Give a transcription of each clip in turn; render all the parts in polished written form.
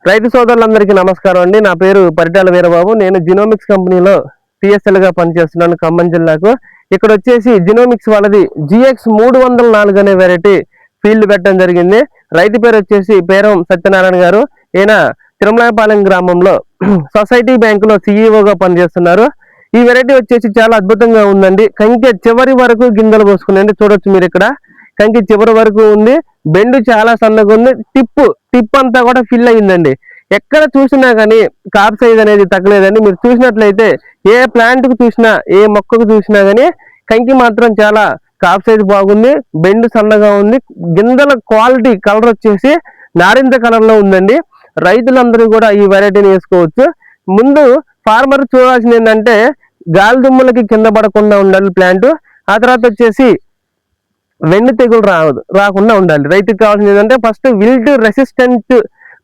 రైతు సోదరులందరికీ నమస్కారం అండి. నా పేరు పరిటాల వీరబాబు. నేను జినోమిక్స్ కంపెనీలో గా పనిచేస్తున్నాను ఖమ్మం జిల్లాకు. ఇక్కడ వచ్చేసి జినోమిక్స్ వాళ్ళది GX 304 అనే వెరైటీ ఫీల్డ్ పెట్టడం జరిగింది. రైతు పేరు వచ్చేసి పేరం సత్యనారాయణ గారు. ఈయన తిరుమలాయపాలెం గ్రామంలో సొసైటీ బ్యాంకులో CEO గా పనిచేస్తున్నారు. ఈ వెరైటీ వచ్చేసి చాలా అద్భుతంగా ఉందండి. కంకె చివరి వరకు గింజలు పోసుకునేది చూడొచ్చు మీరు ఇక్కడ. కంకి చివరి వరకు ఉంది. బెండు చాలా సన్నగా ఉంది. టిప్ అంతా కూడా ఫిల్ అయిందండి. ఎక్కడ చూసినా కానీ కాప్ సైజ్ అనేది తగ్గలేదండి. మీరు చూసినట్లయితే ఏ ప్లాంట్ కు చూసినా ఏ మొక్కకు చూసినా కానీ కంకి మాత్రం చాలా కాప్ సైజ్ బాగుంది. బెండు సన్నగా ఉంది. గింజల క్వాలిటీ కలర్ వచ్చేసి నారింజ కలర్ లో ఉందండి. రైతులందరూ కూడా ఈ వెరైటీని వేసుకోవచ్చు. ముందు ఫార్మర్ చూడాల్సింది ఏంటంటే గాలి దుమ్ములకి కింద పడకుండా ఉండాలి ప్లాంట్. ఆ తర్వాత వచ్చేసి వెండి తెగులు రాకుండా ఉండాలి. రైతుకి కావాల్సింది ఏంటంటే ఫస్ట్ విల్ట్ రెసిస్టెంట్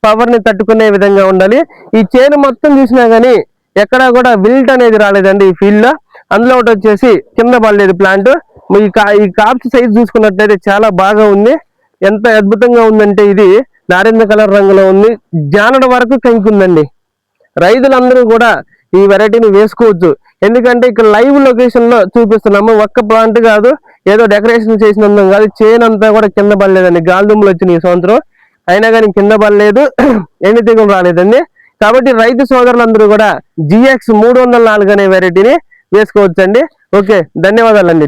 పవర్ ని తట్టుకునే విధంగా ఉండాలి. ఈ చేను మొత్తం చూసినా కానీ ఎక్కడా కూడా విల్ట్ అనేది రాలేదండి ఈ ఫీల్డ్ లో. అందులో ఒకటి వచ్చేసి కింద పడలేదు ప్లాంట్. ఈ కాప్స్ సైజ్ చూసుకున్నట్లయితే చాలా బాగా ఉంది. ఎంత అద్భుతంగా ఉందంటే ఇది నారింజ కలర్ రంగులో ఉంది. జానడ వరకు కంకి ఉందండి. రైతులందరూ కూడా ఈ వెరైటీని వేసుకోవచ్చు. ఎందుకంటే ఇక్కడ లైవ్ లొకేషన్ లో చూపిస్తున్నాము. ఒక్క ప్లాంట్ కాదు, ఏదో డెకరేషన్ చేసినందుకు కాదు. చేను అంతా కూడా కింద పడలేదండి. గాలిదుమ్ములు వచ్చినాయి ఈ సంవత్సరం, అయినా కానీ కింద పడలేదు, ఎండి తెగులు రాలేదండి. కాబట్టి రైతు సోదరులందరూ కూడా GX 304 అనే వెరైటీని వేసుకోవచ్చండి. ఓకే, ధన్యవాదాలండి.